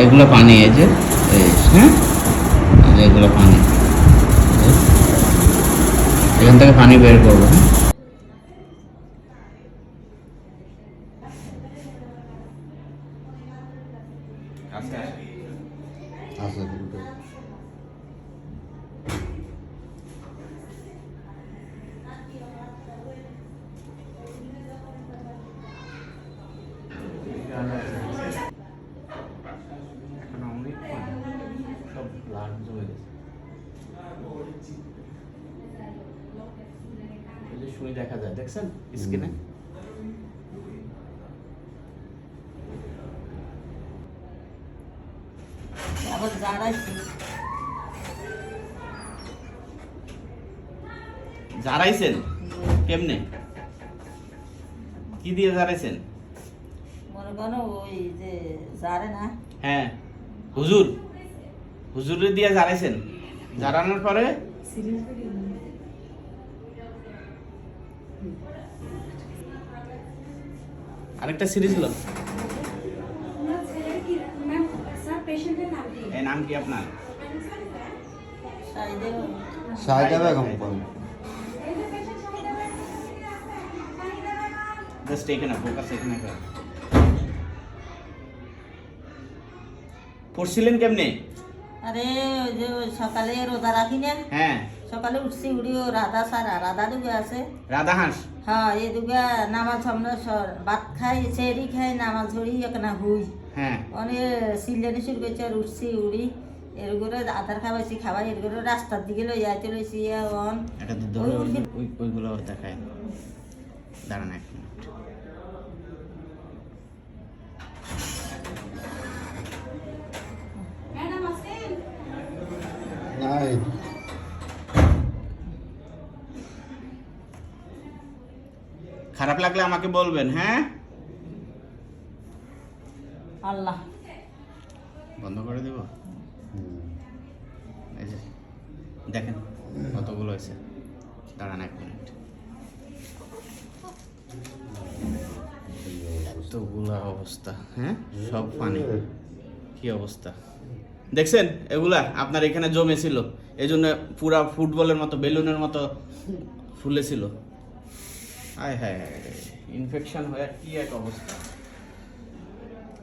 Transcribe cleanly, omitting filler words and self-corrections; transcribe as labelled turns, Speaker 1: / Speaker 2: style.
Speaker 1: এগুলো পানি, এই যে হ্যাঁ, এগুলো পানি, এখান থেকে পানি বের করবো। হ্যাঁ, আচ্ছা
Speaker 2: আচ্ছা
Speaker 1: এখন অনেক পানি, সব ব্লাড জমে গেছে। এই যে সুই দেখা যায়, দেখছেন স্কিনে? জারাইছেন কেমনে, কি দিয়ে জারাইছেন?
Speaker 3: মনে করো ওই যে জারে না,
Speaker 1: হ্যাঁ, হুজুরে দিয়ে জারাইছেন। জারানোর পরে আরেকটা সিরিজ হলো। এই নাম কি আপনার?
Speaker 2: সাইডা বেগম।
Speaker 1: জাস্ট এখানে ফোকাস, এখানে কর। পড়ছিলেন কেমনে?
Speaker 3: আরে ওই যে ওই সকালে রোজা রাখি না,
Speaker 1: হ্যাঁ,
Speaker 3: সকালে উঠছি উঠি ও রাধা সারা রাধা দুগে আছে।
Speaker 1: রাধা হাঁস।
Speaker 3: হ্যাঁ, এই দুগে নামাজ আমরা ভাত খাই, সেরি খাই, নামাজ ধরি একটা হুই
Speaker 1: হ্যাঁ,
Speaker 3: অনেক সিলেনি শুরু করছে। আর উঠছি উড়ি এর করে আধার খাওয়াইছি, খাবার এর করে রাস্তার দিকে লইয়া চলেছি।
Speaker 1: এটা তো ধরে ওইগুলো দেখায়। দাঁড়ান এক মিনিট।
Speaker 2: নাই
Speaker 1: খারাপ লাগলে আমাকে বলবেন। হ্যাঁ,
Speaker 3: আল্লাহ
Speaker 1: বন্ধ করে দেব। এই যে দেখেন কতগুলো হয়েছে। দাঁড়ান এক মিনিট। এতগুলা অবস্থা, হ্যাঁ, সব পানি, কি অবস্থা দেখছেন? এগুলা আপনার এখানে জমেছিল, এই জন্য পুরা ফুটবলের মতো বেলুনের মতো ফুলেছিল। হায় হায়, ইনফেকশন হয়ে কি এক অবস্থা।